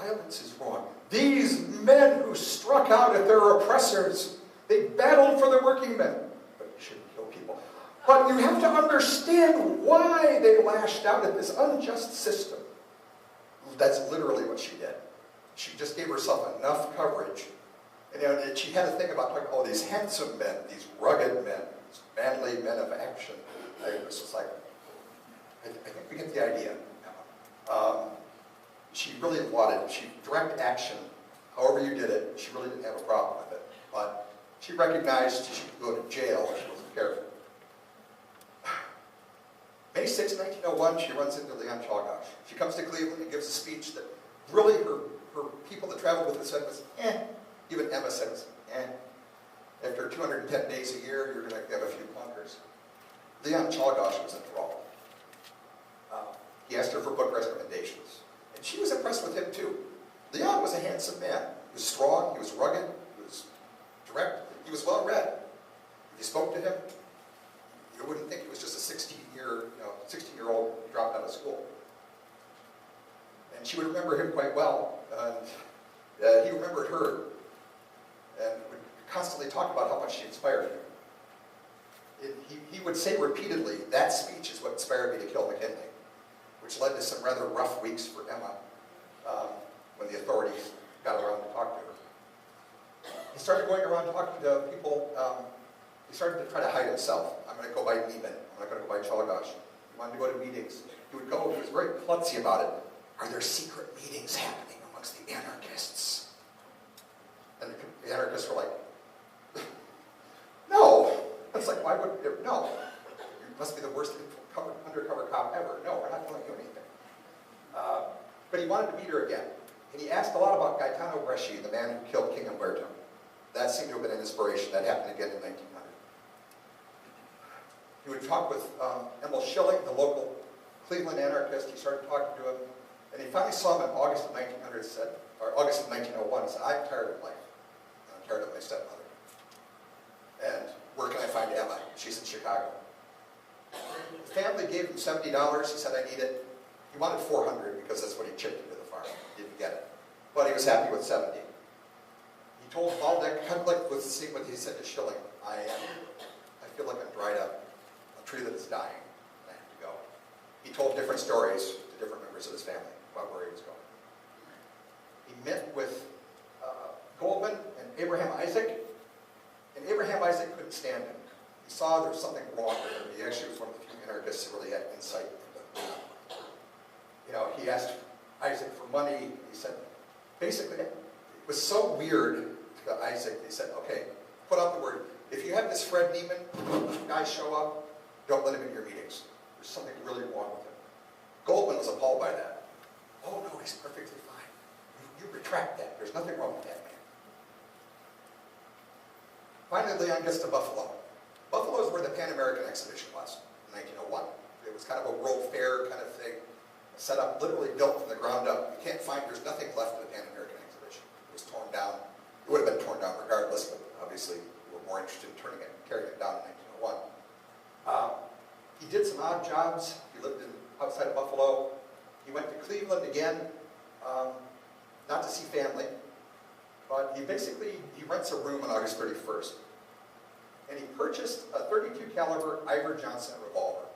violence is wrong. These men who struck out at their oppressors, they battled for the working men. But you shouldn't kill people. But you have to understand why they lashed out at this unjust system. That's literally what she did. She just gave herself enough coverage. And she had a thing about talking, oh, these handsome men, these rugged men, these manly men of action. It was just like, I think we get the idea. She really lauded direct action, however you did it, she really didn't have a problem with it. But she recognized she could go to jail if she wasn't careful. May 6, 1901, she runs into Leon Czolgosz. She comes to Cleveland and gives a speech that really her people that traveled with her said was, eh. Even Emma said, eh. After 210 days a year, you're going to have a few clunkers. Leon Czolgosz was enthralled. He asked her for book recommendations. And she was impressed with him too. Leon was a handsome man. He was strong, he was rugged, he was direct, he was well read. If you spoke to him, you wouldn't think he was just a 16-year-old who dropped out of school. And she would remember him quite well. And he remembered her and would constantly talk about how much she inspired him. He would say repeatedly, that speech is what inspired me to kill McKinley, which led to some rather rough weeks for Emma when the authorities got around to talk to her. He started going around talking to people. He started to try to hide himself. I'm going to go by Neiman. I'm not going to go by Czolgosz. He wanted to go to meetings. He would go. He was very klutzy about it. Are there secret meetings happening amongst the anarchists? And the anarchists were like, no. It's like, why would there? No. You must be the worst undercover cop ever. No, we're not telling you anything. But he wanted to meet her again. And he asked a lot about Gaetano Bresci, the man who killed King Umberto. That seemed to have been an inspiration. That happened again in 1900. He would talk with Emil Schilling, the local Cleveland anarchist. He started talking to him. And he finally saw him in August of 1900, August of 1901. He said, I'm tired of life. I'm tired of my stepmother. And where can I find Emma? She's in Chicago. The family gave him $70. He said, I need it. He wanted $400 because that's what he chipped into the farm. He didn't get it. But he was happy with $70. He told Waldeck Hedlick with seeing what he said to Schilling, I feel like I'm dried up, a tree that is dying, and I have to go. He told different stories to different members of his family about where he was going. He met with Goldman and Abraham Isaac, and Abraham Isaac couldn't stand him. He saw there was something wrong with him. He actually was one of the few anarchists who really had insight into him. He asked Isaac for money. He said, basically, it was so weird to Isaac. He said, okay, put out the word. If you have this Fred Neiman guy show up, don't let him in your meetings. There's something really wrong with him. Goldman was appalled by that. Oh, no, he's perfectly fine. You retract that. There's nothing wrong with that man. Finally, Leon gets to Buffalo. Buffalo is where the Pan American Exhibition was in 1901. It was kind of a world fair kind of thing, set up, literally built from the ground up. You can't find, there's nothing left of the Pan American Exhibition. It was torn down. It would have been torn down regardless, but obviously we were more interested in carrying it down in 1901. He did some odd jobs. He lived outside of Buffalo. He went to Cleveland again, not to see family, but he rents a room on August 31st. And he purchased a .32 caliber Iver Johnson revolver.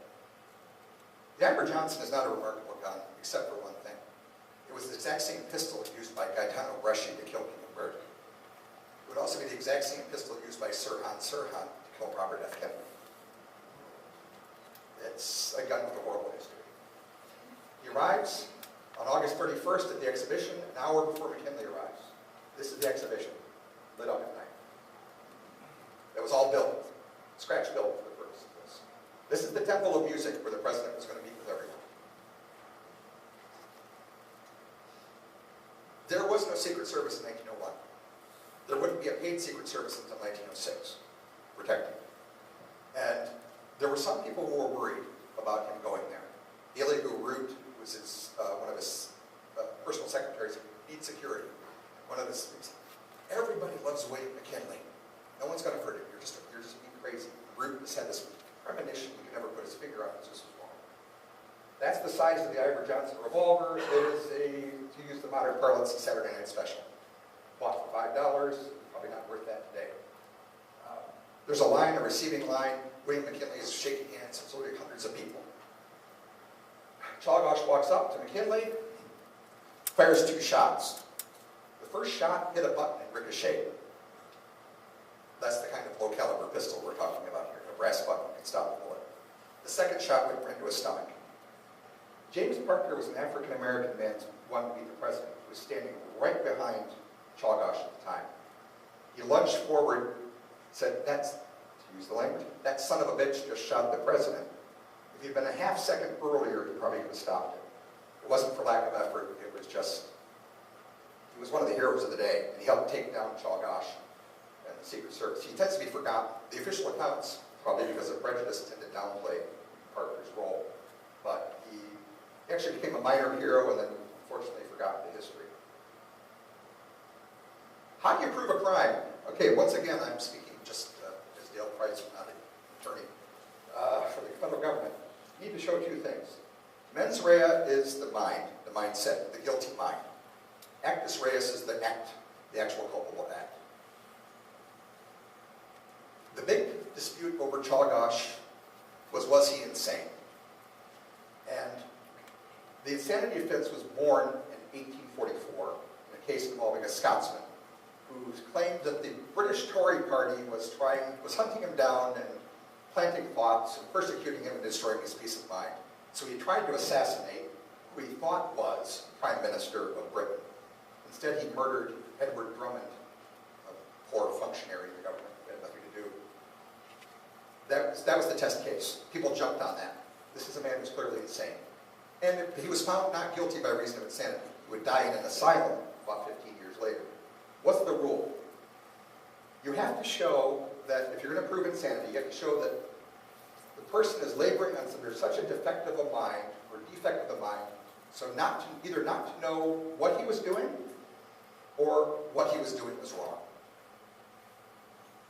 The Iver Johnson is not a remarkable gun, except for one thing. It was the exact same pistol used by Gaetano Bresci to kill King Umberto. It would also be the exact same pistol used by Sirhan Sirhan to kill Robert F. Kennedy. It's a gun with a horrible history. He arrives on August 31st at the exhibition, an hour before McKinley arrives. This is the exhibition, lit up at night. It was all built, scratch built for the purpose of this. This is the Temple of Music where the president was going to meet with everyone. There was no Secret Service in 1901. There wouldn't be a paid Secret Service until 1906, protecting. And there were some people who were worried about him going there. Elihu Root was one of his personal secretaries who needed security. One of his things, everybody loves William McKinley. No one's going to hurt him. You're just being crazy. Root has had this premonition he could never put his finger on. This was wrong. That's the size of the Iver Johnson revolver. It is to use the modern parlance, a Saturday night special. Bought for $5, probably not worth that today. There's a line, a receiving line. William McKinley is shaking hands, saluting hundreds of people. Czolgosz walks up to McKinley, fires 2 shots. The first shot hit a button and ricocheted. That's the kind of low caliber pistol we're talking about here. A brass button can stop a bullet. The second shot went right into his stomach. James Parker was an African-American man who wanted to be the president. He was standing right behind Czolgosz at the time. He lunged forward, said, "That's," to use the language, "that son of a bitch just shot the president." If he'd been a half second earlier, he probably could have stopped it. It wasn't for lack of effort, it was just, he was one of the heroes of the day, and he helped take down Czolgosz and the Secret Service. He tends to be forgotten. The official accounts, probably because of prejudice, tend to downplay Parker's role. But he actually became a minor hero and then unfortunately forgot the history. How do you prove a crime? Okay, once again, I'm speaking just as Dale Price, not an attorney for the federal government. You need to show 2 things. Mens rea is the mind, the mindset, the guilty mind. Actus reus is the act, the actual culpable act. The big dispute over Czolgosz was he insane? And the insanity offense was born in 1844 in a case involving a Scotsman who claimed that the British Tory party was hunting him down and planting plots and persecuting him and destroying his peace of mind. So he tried to assassinate who he thought was Prime Minister of Britain. Instead, he murdered Edward Drummond, a poor functionary in the government who had nothing to do. That was the test case. People jumped on that. This is a man who's clearly insane. And he was found not guilty by reason of insanity. He would die in an asylum about 15 years later. What's the rule? You have to show that if you're going to prove insanity, you have to show that the person is laboring under such a defect of a mind, or defect of the mind, so either not to know what he was doing, or what he was doing was wrong.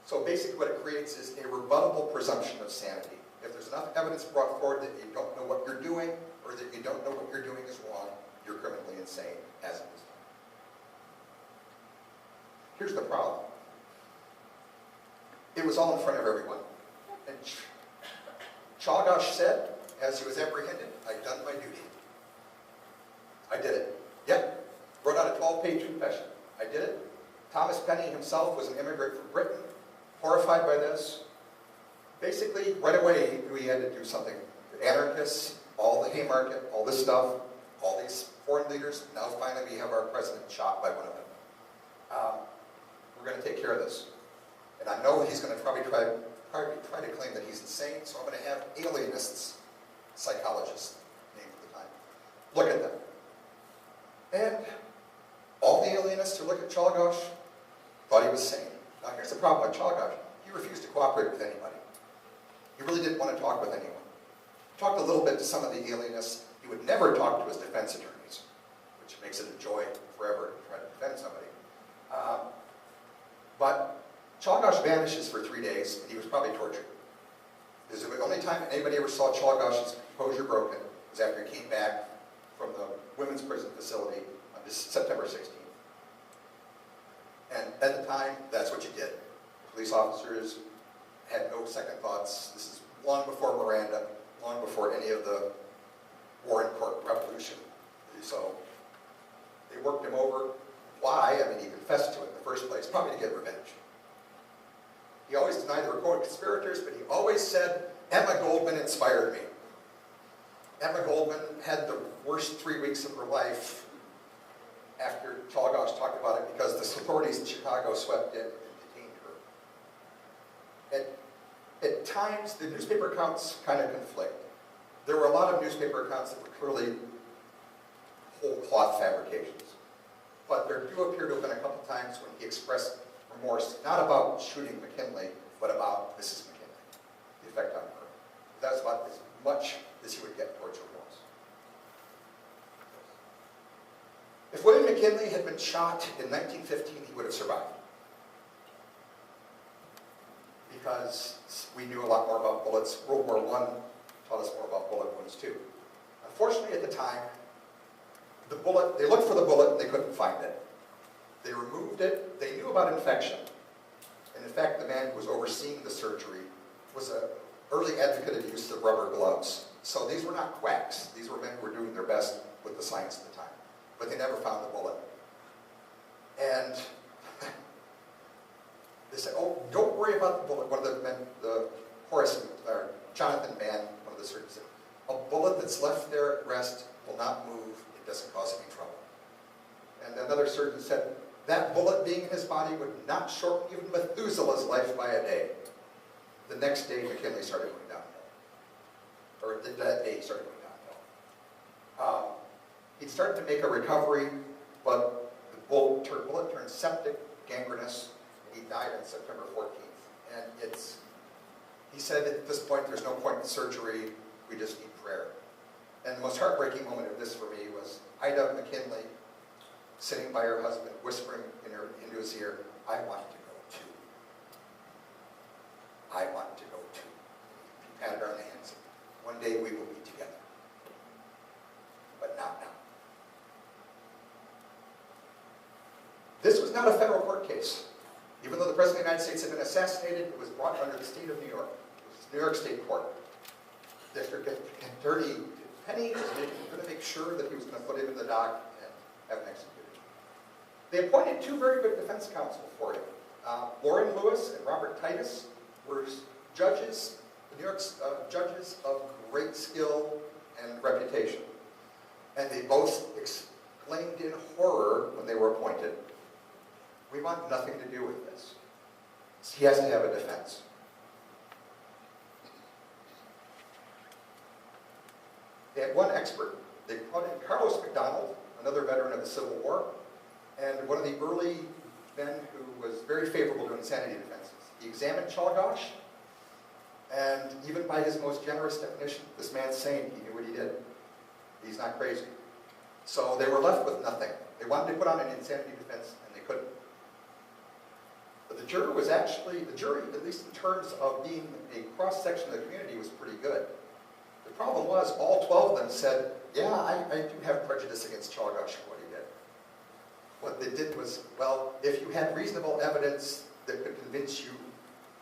So basically what it creates is a rebuttable presumption of sanity. If there's enough evidence brought forward that you don't know what you're doing, or that you don't know what you're doing is wrong, you're criminally insane, as it was. Here's the problem. It was all in front of everyone. And Czolgosz said, as he was apprehended, "I've done my duty. I did it." Yep. Wrote out a 12-page confession. I did it. Thomas Penny himself was an immigrant from Britain, horrified by this. Basically, right away, he knew he had to do something. The anarchists, all the Haymarket, all this stuff, all these foreign leaders, now finally we have our president shot by one of them. We're going to take care of this. And I know he's going to probably try to claim that he's insane, so I'm going to have alienists, psychologists, named for the time, look at them. And all the alienists who look at Czolgosz thought he was sane. Now here's the problem with Czolgosz. He refused to cooperate with anybody. He really didn't want to talk with anyone. He talked a little bit to some of the alienists. He would never talk to his defense attorneys, which makes it a joy forever to try to defend somebody. But Czolgosz vanishes for 3 days, and he was probably tortured. This is the only time anybody ever saw Czolgosz's composure broken was after he came back from the women's prison facility on September 16th. And at the time, that's what you did. Police officers had no second thoughts. This is long before Miranda, long before any of the Warren Court revolution. So they worked him over. Why? I mean, he confessed to it in the first place, probably to get revenge. He always denied there were co-conspirators, but he always said, Emma Goldman inspired me. Emma Goldman had the worst 3 weeks of her life after Czolgosz talked about it because the authorities in Chicago swept in and detained her. At times, the newspaper accounts kind of conflict. There were a lot of newspaper accounts that were clearly whole cloth fabrications. But there do appear to have been a couple times when he expressed remorse, not about shooting McKinley, but about Mrs. McKinley, the effect on her. That's about as much as he would get towards remorse. If William McKinley had been shot in 1915, he would have survived. Because we knew a lot more about bullets. World War I taught us more about bullet wounds too. Unfortunately, at the time, the bullet, they looked for the bullet and they couldn't find it. They removed it. They knew about infection. And in fact, the man who was overseeing the surgery was an early advocate of use of rubber gloves. So these were not quacks. These were men who were doing their best with the science at the time. But they never found the bullet. And they said, oh, don't worry about the bullet. One of the men, Jonathan Mann, one of the surgeons said, a bullet that's left there at rest will not move. It doesn't cause any trouble. And another surgeon said, that bullet being in his body would not shorten even Methuselah's life by a day. The next day, McKinley started going downhill. Or that day, he started going downhill. He'd started to make a recovery, but the bullet turned septic, gangrenous, and he died on September 14th. And he said at this point, there's no point in surgery, we just need prayer. And the most heartbreaking moment of this for me was Ida McKinley sitting by her husband, whispering into his ear, I want to go too. I want to go too. He patted her on the hands. One day we will be together. But not now. This was not a federal court case. Even though the President of the United States had been assassinated, it was brought under the state of New York. It was New York State Court. District Attorney Penny was going to make sure that he was going to put him in the dock and have him executed. They appointed two very good defense counsel for him. Lauren Lewis and Robert Titus were judges, New York's judges of great skill and reputation. And they both exclaimed in horror when they were appointed, we want nothing to do with this. He has to have a defense. They had one expert. They brought in Carlos McDonald, another veteran of the Civil War, and one of the early men who was very favorable to insanity defenses. He examined Czolgosz, and even by his most generous definition, this man's sane. He knew what he did. He's not crazy. So they were left with nothing. They wanted to put on an insanity defense, and they couldn't. But the jury was actually, at least in terms of being a cross-section of the community, was pretty good. The problem was, all 12 of them said, yeah, I do have prejudice against Czolgosz for what he did. What they did was, well, if you had reasonable evidence that could convince you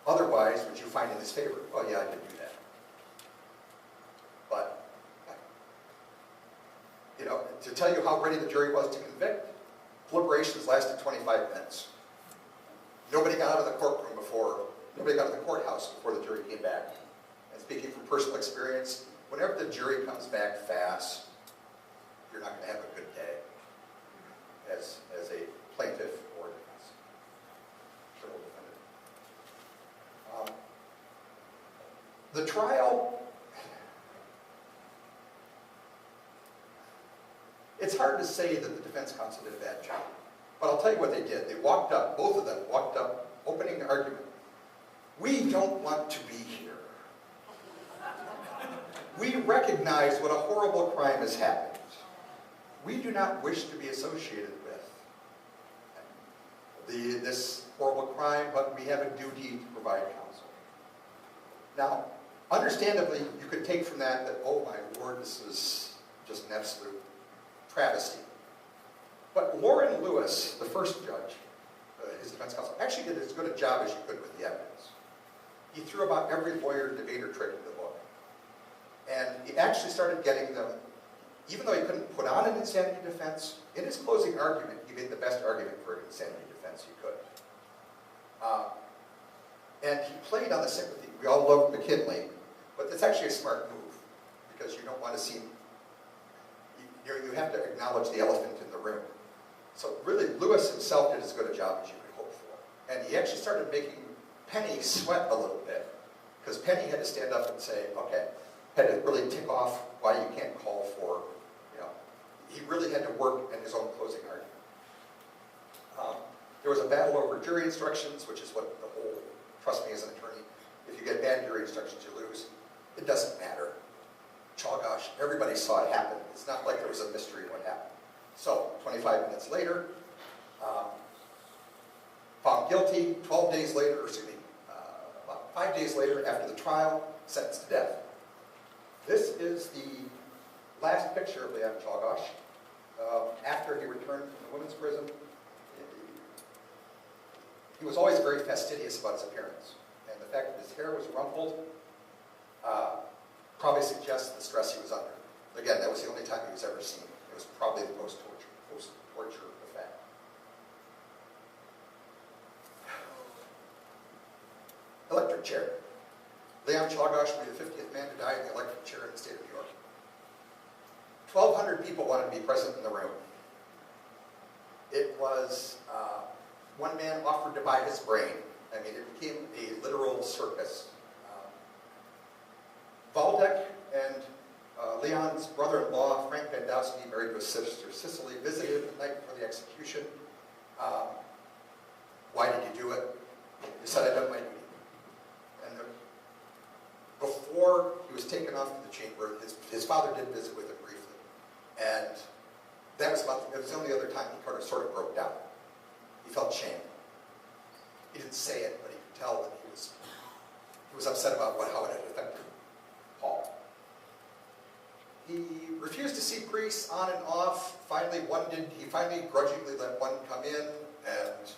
otherwise, would you find in his favor? Oh yeah, I could do that. But, you know, to tell you how ready the jury was to convict, deliberations lasted 25 minutes. Nobody got out of the courtroom nobody got out of the courthouse before the jury came back. And speaking from personal experience, whenever the jury comes back fast, you're not going to have a good day as a plaintiff or defense. Criminal defendant. The trial, it's hard to say that the defense counsel did a bad job. But I'll tell you what they did. They walked up, both of them walked up, opening the argument. We don't want to be here. We recognize what a horrible crime has happened. We do not wish to be associated with this horrible crime, but we have a duty to provide counsel. Now, understandably, you could take from that, oh my word, this is just an absolute travesty. But Lauren Lewis, the first judge, his defense counsel, actually did as good a job as you could with the evidence. He threw about every lawyer debater trick in the book. And he actually started getting them, even though he couldn't put on an insanity defense, in his closing argument, he made the best argument for an insanity defense he could. And he played on the sympathy. We all love McKinley, but it's actually a smart move, because you don't want to seem, you have to acknowledge the elephant in the room. So really, Lewis himself did as good a job as you could hope for. And he actually started making Penny sweat a little bit, because Penny had to stand up and say, okay, had to really tick off why you can't call for, you know, he really had to work in his own closing argument. There was a battle over jury instructions, which is what the whole, trust me as an attorney, if you get bad jury instructions, you lose. It doesn't matter. Czolgosz, everybody saw it happen. It's not like there was a mystery what happened. So, 25 minutes later, found guilty, 12 days later, about 5 days later after the trial, sentenced to death. This is the last picture of Leon Czolgosz. after he returned from the women's prison, he was always very fastidious about his appearance. And the fact that his hair was rumpled probably suggests the stress he was under. Again, that was the only time he was ever seen. It was probably the post-torture effect. Electric chair. Leon Czolgosz will be the 50th man to die in the electric chair in the state of New York. 1,200 people wanted to be present in the room. It was, one man offered to buy his brain. I mean, it became a literal circus. Waldeck and Leon's brother-in-law, Frank Bandowski, married to his sister Cicely, visited the night before the execution. Why did you do it? He said, I done my duty. And before he was taken off to the chamber, his father did visit with him briefly. And that was it was the only other time he sort of broke down. He felt shame. He didn't say it, but he could tell that he was upset about how it had affected Paul. He refused to see priests on and off. Finally, he finally grudgingly let one come in, and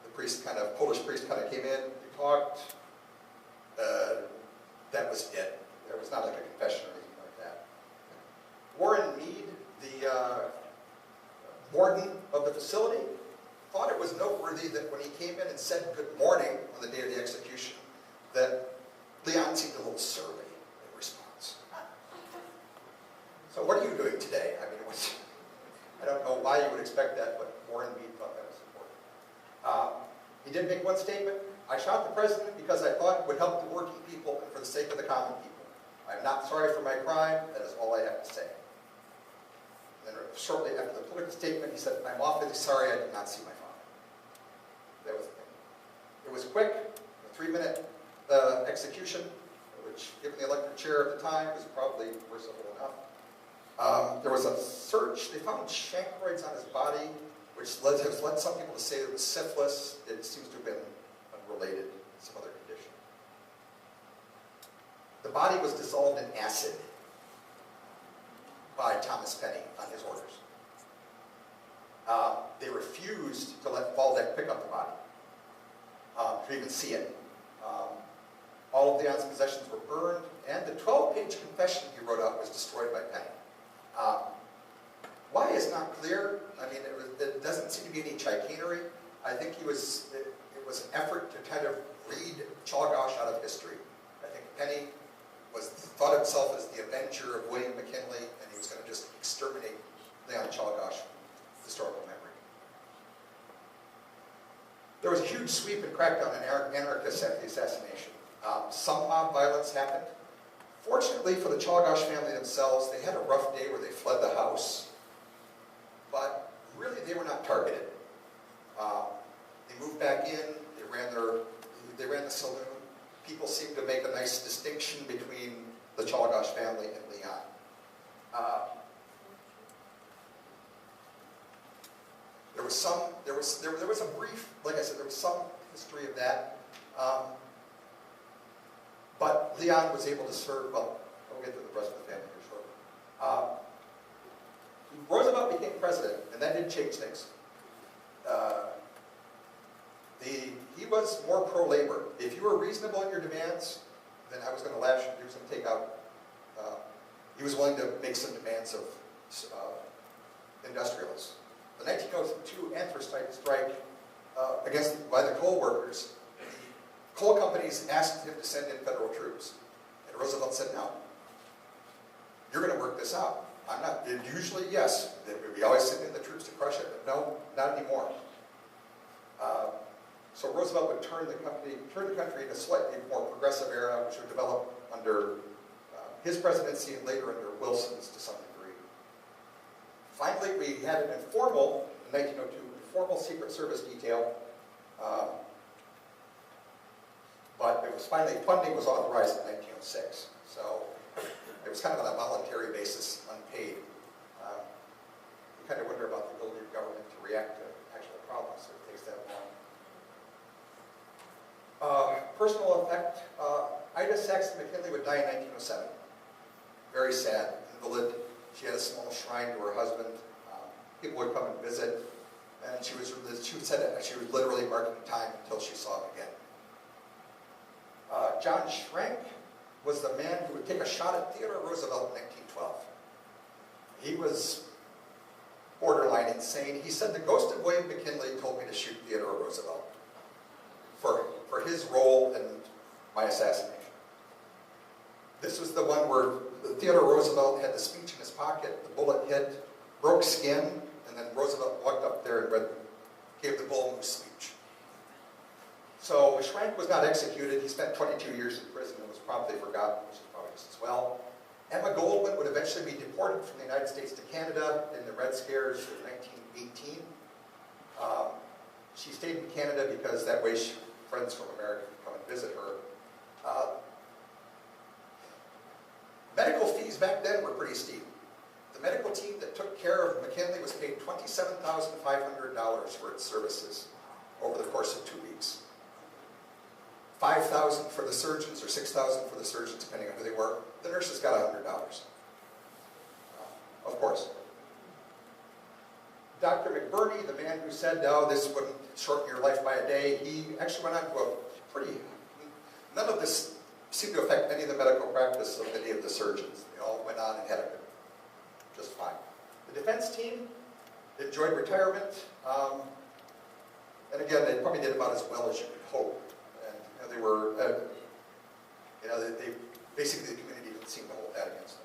the Polish priest kind of came in, they talked. That was it. There was not like a confession or anything like that. Warren Mead, the warden of the facility, thought it was noteworthy that when he came in and said good morning on the day of the execution, that Leon seemed a little surly in response. So what are you doing today? I mean, I don't know why you would expect that, but Warren Mead thought that was important. He did make one statement. I shot the president because I thought it would help the working people and for the sake of the common people. I'm not sorry for my crime. That is all I have to say. And then shortly after the political statement, he said, I'm awfully sorry I did not see my father. That was the thing. It was quick, a 3-minute execution, which, given the electric chair at the time, was probably merciful enough. There was a search. They found chancroids on his body, which has led some people to say it was syphilis. It seems to have been unrelated to some other condition. The body was dissolved in acid by Thomas Penny on his orders. They refused to let Waldeck pick up the body, to even see it. All of Leon's possessions were burned, and the 12-page confession he wrote out was destroyed by Penny. Why is not clear. I mean, it doesn't seem to be any chicanery. I think it was an effort to kind of read Czolgosz out of history. I think Penny thought himself as the avenger of William McKinley, and he was going to just exterminate Leon Czolgosz from historical memory. There was a huge sweep and crackdown on anarchists after the assassination. Some mob violence happened. Fortunately for the Czolgosz family themselves, they had a rough day where they fled the house. But really, they were not targeted. They moved back in. They ran the saloon. People seemed to make a nice distinction between the Czolgosz family and Leon. There was a brief, like I said, there was some history of that. But Leon was able to serve. Well, we'll get to the rest of the family here shortly. Roosevelt became president, and that did change things. He was more pro-labor. If you were reasonable in your demands, then I was going to lash and do some takeout. He was willing to make some demands of industrialists. The 1902 anthracite strike by the coal workers, the coal companies asked him to send in federal troops. And Roosevelt said, no. You're going to work this out. I'm not. Usually, yes. We always send in the troops to crush it, but no, not anymore. So Roosevelt would turn the country in a slightly more progressive era, which would develop under his presidency and later under Wilson's to some degree. Finally, we had an informal, in 1902, informal Secret Service detail, but it was finally, funding was authorized in 1906. So it was kind of on a voluntary basis, unpaid. You kind of wonder about the ability of government to react to actual problems if it takes that long. Personal effect, Ida Saxton McKinley would die in 1907. Very sad, invalid. She had a small shrine to her husband. people would come and visit, and she said that she was literally marking time until she saw him again. John Schrank was the man who would take a shot at Theodore Roosevelt in 1912. He was borderline insane. He said, the ghost of William McKinley told me to shoot Theodore Roosevelt for his role in my assassination. This was the one where Theodore Roosevelt had the speech in his pocket, the bullet hit, broke skin, and then Roosevelt walked up there and gave the bull moose speech. So Schrank was not executed. He spent 22 years in prison and was promptly forgotten, which is probably just as well. Emma Goldman would eventually be deported from the United States to Canada in the Red Scares in 1918. She stayed in Canada because that way friends from America could come and visit her. Medical fees back then were pretty steep. The medical team that took care of McKinley was paid $27,500 for its services over the course of 2 weeks. $5,000 for the surgeons, or $6,000 for the surgeons, depending on who they were. The nurses got $100. Of course. Dr. McBurney, the man who said, no, this wouldn't shorten your life by a day, he actually went on to a none of this seemed to affect any of the medical practice of any of the surgeons. They all went on and had it just fine. The defense team enjoyed retirement, and again, they probably did about as well as you could hope. They were, they basically the community didn't seem to hold that against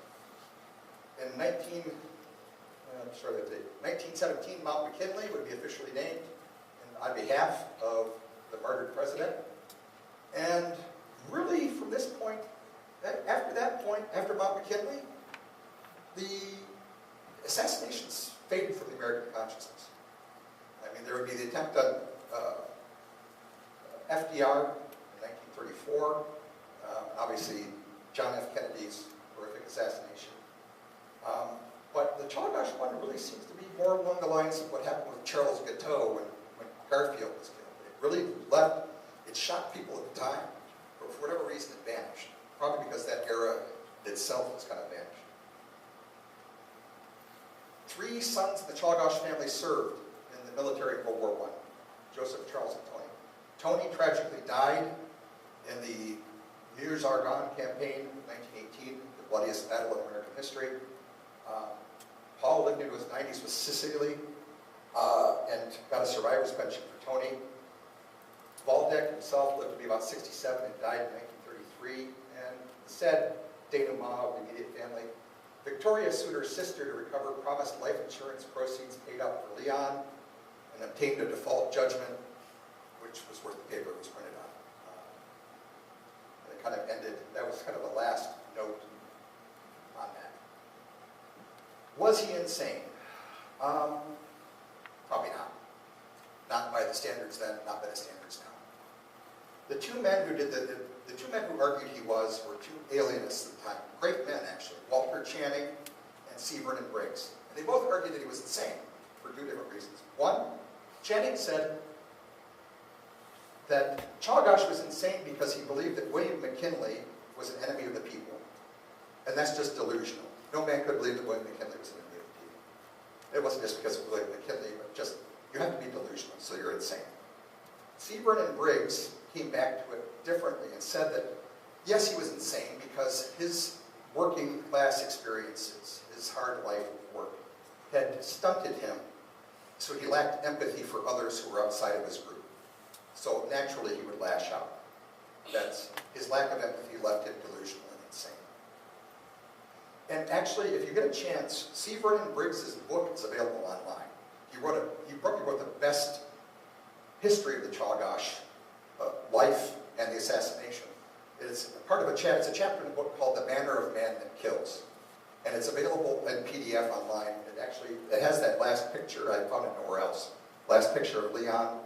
them. In 1917, Mount McKinley would be officially named on behalf of the martyred president. And really, from this point, after Mount McKinley, the assassinations faded from the American consciousness. I mean, there would be the attempt on FDR. 1934, obviously John F. Kennedy's horrific assassination. But the Czolgosz one really seems to be more along the lines of what happened with Charles Guiteau when Garfield was killed. It really it shocked people at the time, but for whatever reason it vanished. Probably because that era itself was kind of vanished. 3 sons in the Czolgosz family served in the military in World War I. Joseph, Charles, and Tony. Tony tragically died in the New Year's Are Gone campaign in 1918, the bloodiest battle in American history. Paul lived into his 90s with Sicily and got a survivor's pension for Tony. Waldeck himself lived to be about 67 and died in 1933. And the said denouement of the immediate family. Victoria sued her sister to recover promised life insurance proceeds paid out for Leon and obtained a default judgment, which was worth the paper it was printed on. And it kind of ended, that was kind of the last note on that. Was he insane? Probably not. Not by the standards then, not by the standards now. The two men who did the two men who argued he was were 2 alienists at the time. Great men, actually. Walter Channing and C. Vernon Briggs. And they both argued that he was insane for 2 different reasons. One, Channing said that Czolgosz was insane because he believed that William McKinley was an enemy of the people. And that's just delusional. No man could believe that William McKinley was an enemy of the people. It wasn't just because of William McKinley, but just, you have to be delusional, so you're insane. C. Vernon Briggs came back to it differently and said that, yes, he was insane because his working class experiences, his hard life of work, had stunted him, so he lacked empathy for others who were outside of his group. So naturally he would lash out. That's, his lack of empathy left him delusional and insane. And actually, if you get a chance, C. Vernon Briggs' book is available online. He probably wrote the best history of the Czolgosz life and the assassination. It's part of it's a chapter in the book called The Manner of Man That Kills. And it's available in PDF online. It has that last picture, I found it nowhere else. Last picture of Leon.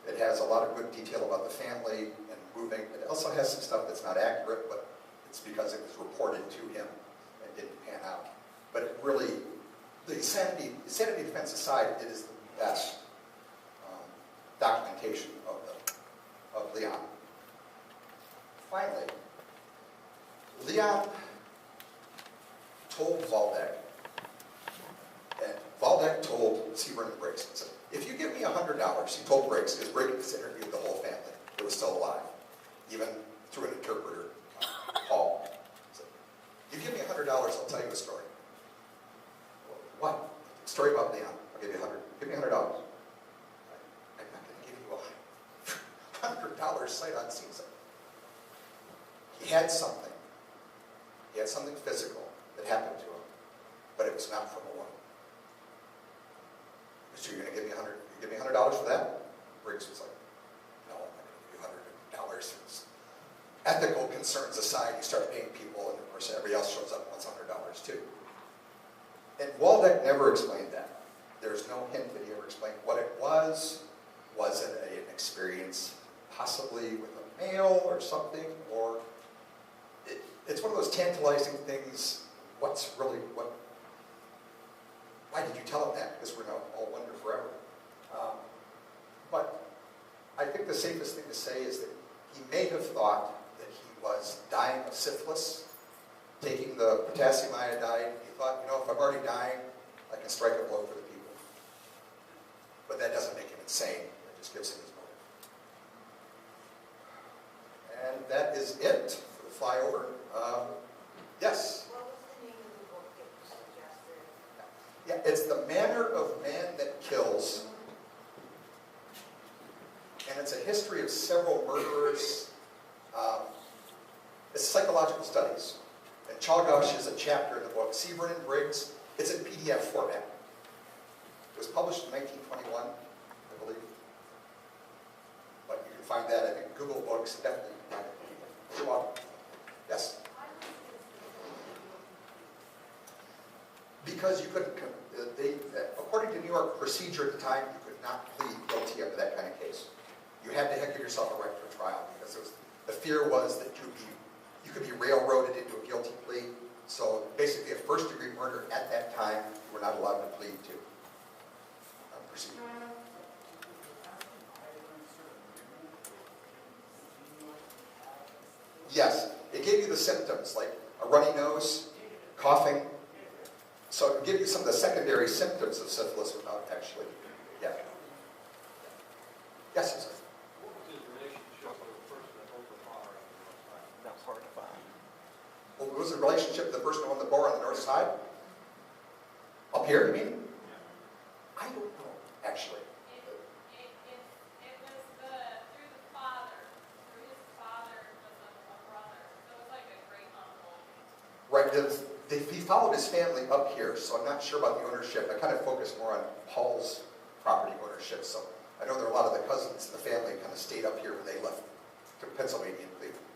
It has a lot of good detail about the family and moving. It also has some stuff that's not accurate, but it's because it was reported to him and didn't pan out. But it really, the insanity defense aside, it is the best documentation of Leon. Finally, Leon told Waldeck, and Waldeck told Seaburn and Briggs, he said, if you give me $100, he told Briggs, because Briggs interviewed the whole family that was still alive, even through an interpreter, Paul. He said, you give me $100, I'll tell you a story. What? A story about Leon. I'll give you $100. Give me $100. I'm not going to give you $100 sight unseen. He had something. He had something physical that happened to him, but it was not from a woman. So you're going to give me $100? You give me $100 for that? Briggs was like, no, I'm not going to give you $100. Ethical concerns aside, you start paying people, and of course everybody else shows up and wants $100 too. And Waldeck never explained that. There's no hint that he ever explained what it was. Was it an experience possibly with a male or something? Or it's one of those tantalizing things. What's really, what? Why did you tell him that? Because we're going to all wonder forever. But I think the safest thing to say is that he may have thought that he was dying of syphilis, taking the potassium iodide. He thought, if I'm already dying, I can strike a blow for the people. But that doesn't make him insane. It just gives him his motive. And that is it for the flyover. Yes? What was the name of the book that you suggested? Yeah, it's The Manner of Man That Kills. And it's a history of several murderers. It's psychological studies. And Czolgosz is a chapter in the book. Seaburn and Briggs, it's in PDF format. It was published in 1921, I believe. But you can find that, I think, Google Books, definitely. You're welcome. Yes? Because you couldn't, according to New York procedure at the time, you could not plead guilty under that kind of case. You had to give yourself a right to a trial, because the fear was that you could be railroaded into a guilty plea. So basically a first-degree murder at that time, you were not allowed to plead to. Procedure. Yes, it gave you the symptoms, like a runny nose, coughing. So it gives you some of the secondary symptoms of syphilis without actually, yeah. Yes, sir. What was his relationship with the person that owned the bar on the north side? That's hard to find. Well, what was the relationship with the person who owned the bar on the north side? Up here, you mean? I don't know, actually. It was through the father. Through his father was a brother. So it was like a great uncle. Right, he followed his family up here, so I'm not sure about the ownership. I kind of focus more on Paul's property ownership. So I know there are a lot of the cousins in the family kind of stayed up here when they left to Pennsylvania and Cleveland.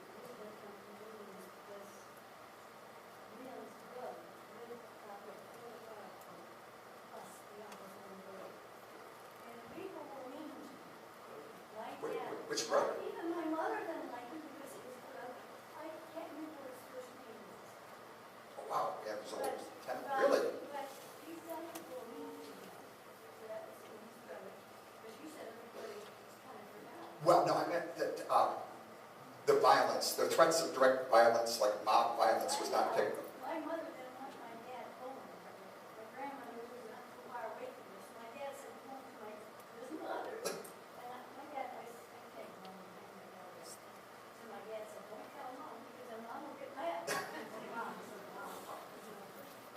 Which brother? Even my mother didn't like him because he was I can't remember what his first name was. Oh, wow, yeah, it was old. Really? But he said it for me. That was his brother. But you said everybody kind of forgot. Well, no, I meant that the violence, the threats of direct violence, like mob violence, was not taken. My mother didn't want my dad home. My grandmother was not too far away from us. My dad said home to his mother. And my dad, I came home and so my dad said, don't tell mom because then mom will get mad. Mom said, mom.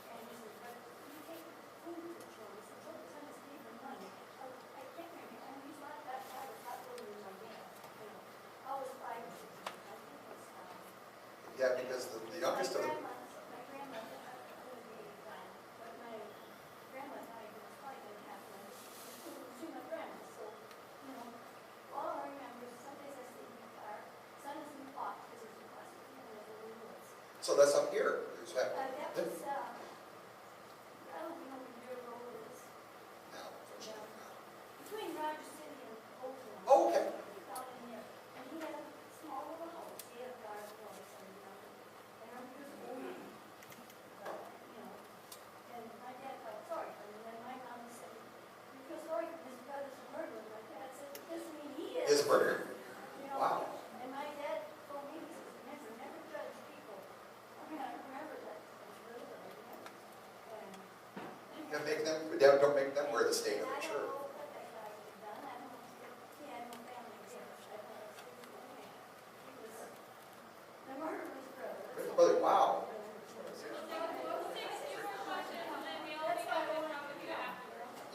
And he said, but you take food to the children. He said, send us even money. I can't remember. And he's not that bad. It's not older than my dad. I was 5 or 6. I think it was 5. Yeah, because the youngest of them. My grandma, I was 85, but my grandma died when I was 5 and a half. And I couldn't see my grandma, so, all I remember is some days I sleep in the car, sun is in the clock, because it's a classic, the woods. So that's up here. That was, I don't know what year ago it is. No, unfortunately not. Between Rogers City and Oakland. Oh, okay. Down in there. And he had a small little house. He had a garden place and, and I'm just old. But, and my dad felt sorry for him. And then my mom said, you feel sorry for his brother's murderer. My dad said, it doesn't mean he is. His murder. Wow. And my dad told me, he says, never judge people. I mean, I remember that. But don't make them wear the stain of it, sure. Brother, wow.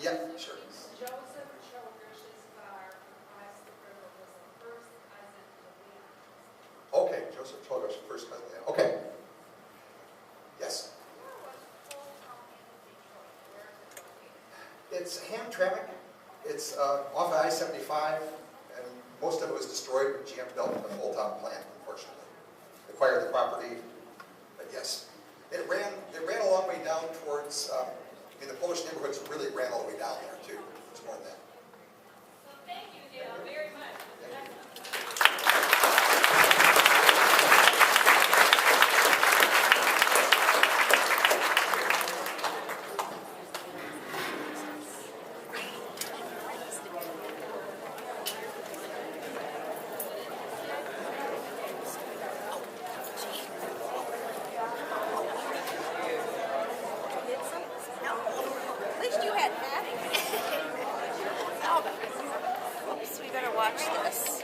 Yeah, sure. Joseph Czolgosz's car across the river was the first cousin to Leon. Okay, Joseph Czolgosz, first cousin. Okay. Yes. It's Hamtramck. It's off of I-75, and most of it was destroyed when GM developed the Old Town plant, unfortunately. Acquired the property, but yes. It ran a long way down towards, the Polish neighborhoods really ran all the way down there too. It's more than that. Well, thank you, Dale, very much. At least you had that. Oops, we better watch this.